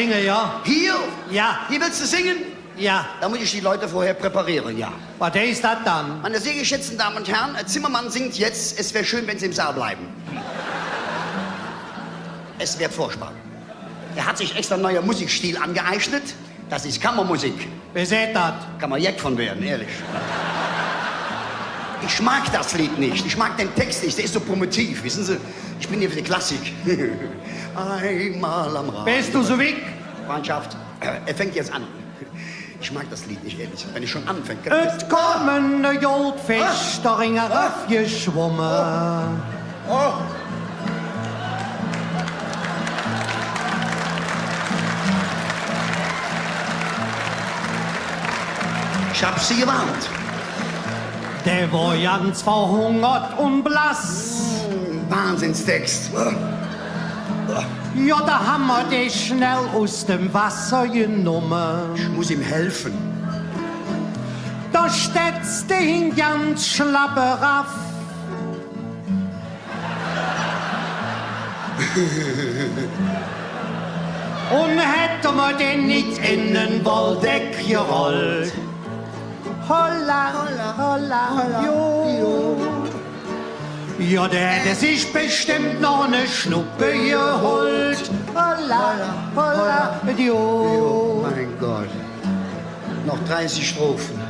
singen, ja? Hier? Ja. Hier willst du singen? Ja. Da muss ich die Leute vorher präparieren, ja. Was ist das dann? Meine sehr geschätzten Damen und Herren, Zimmermann singt jetzt, es wäre schön, wenn Sie im Saal bleiben. Es wird furchtbar. Er hat sich extra einen neuen Musikstil angeeignet. Das ist Kammermusik. Wer seht das? Kann man Jack von werden, ehrlich. Ich mag das Lied nicht. Ich mag den Text nicht. Der ist so primitiv, wissen Sie? Ich bin hier für die Klassik. Einmal am Rad. Bist du so weg? Freundschaft, er fängt jetzt an. Ich mag das Lied nicht, ehrlich. Wenn ich schon anfängt. Es kommen ne Goldfisch, da in der Raff geschwommen. Oh. Ich hab Sie gewarnt. Der war ganz verhungert und blass. Wahnsinnstext. Ja, da haben wir den schnell aus dem Wasser genommen. Ich muss ihm helfen. Da steht's den ganz schlapperaff. Und hätte man den nicht in den Waldeck gerollt. Holla, holla, holla, jo. Ja, der hätte sich bestimmt noch eine Schnuppe geholt. Holla, holla, jo. Oh mein Gott. Noch 30 Strophen.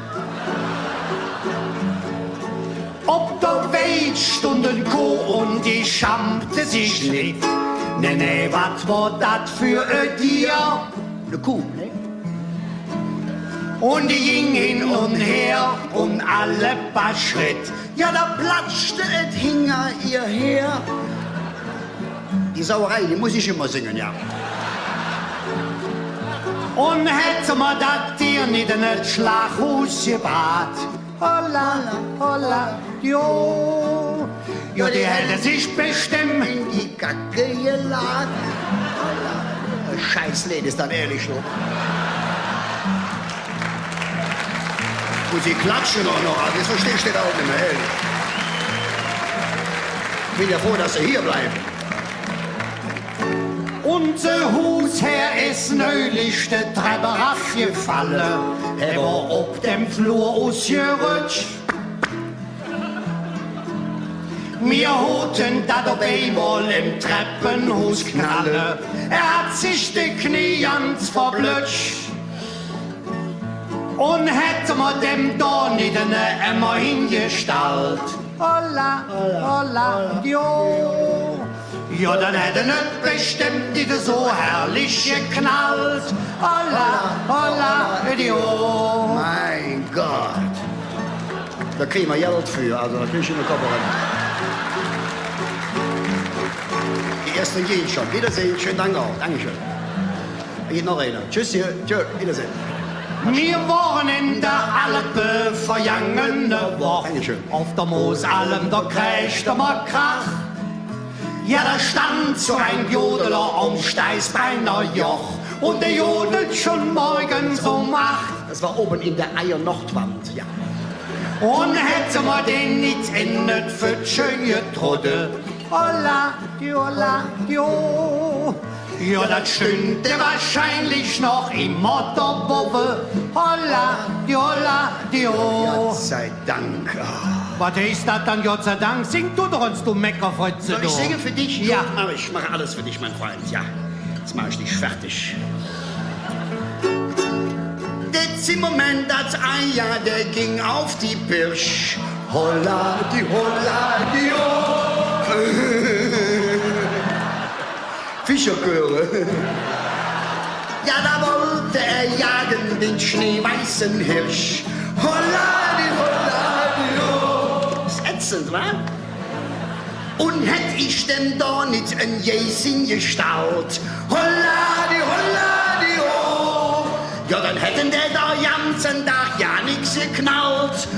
Ob der Welt stunden Co. und die schampte sich nicht. Nee, wat war dat für ein Tier? Eine Kuh, ne? Und die ging hin und her und alle paar Schritt. Ja, da platschte et hinger ihr her. Die Sauerei, die muss ich immer singen, ja. Und hätte man dat Tier nicht in das Schlachthus gebracht. Holla, holla, jo. Ja, die hätte sich bestimmt In die Kacke geladen. Scheißlied ist dann ehrlich so. Und sie klatschen auch noch, also das verstehe ich auch nicht mehr, ehrlich. Ich bin ja froh, dass sie hier bleiben. Unser Hausherr ist neulich der Treppe raufgefallen. Er war auf dem Flur ausgerutscht. Wir hatten dat auf einmal im Treppenhaus knallen. Er hat sich die Knie ganz verblutscht. Und hätte man dem da nicht eine Emmer hingestellt. Holla, holla, jo. Ja, dann hätte nicht bestimmt nicht so herrlich geknallt. Holla, holla, jo. Mein Gott. Da kriegen wir Geld für, also da krieg ich in den Kopf rein. Die ersten gehen schon. Wiedersehen, schönen Dank auch. Dankeschön. Da geht noch einer. Tschüss hier. Tschö, Wiedersehen. Wir waren in der Alpe vergangene Woche. Dankeschön. Auf der Moosalm, da kriegte man Krach. Ja, da stand so ein Jodeler am Steißbeiner Joch. Und der jodelt schon morgens um 8. Das war oben in der Eiernordwand, ja. Und hätte man den nicht in das Pfütchen getrudelt. Holla, holla, jo. Ja, das stünde wahrscheinlich noch im Motorbobbe. Holla, holla, jo. Gott sei Dank. Was ist das dann, Gott sei Dank? Sing du doch uns, du Meckerfotze. Soll ich singen für dich? Ja. Aber ich mache alles für dich, mein Freund, ja. Jetzt mache ich dich fertig. Der Zimmermann, das Eier, der ging auf die Pirsch. Holla, die Fischerchöre. Ja, da wollte er jagen den schneeweißen Hirsch. Holla, die ist ätzend, wa? Und hätt ich denn da nicht ein Jäsin gestaut? Holla, die ja, dann hätten der da ganzen Tag ja nix geknallt.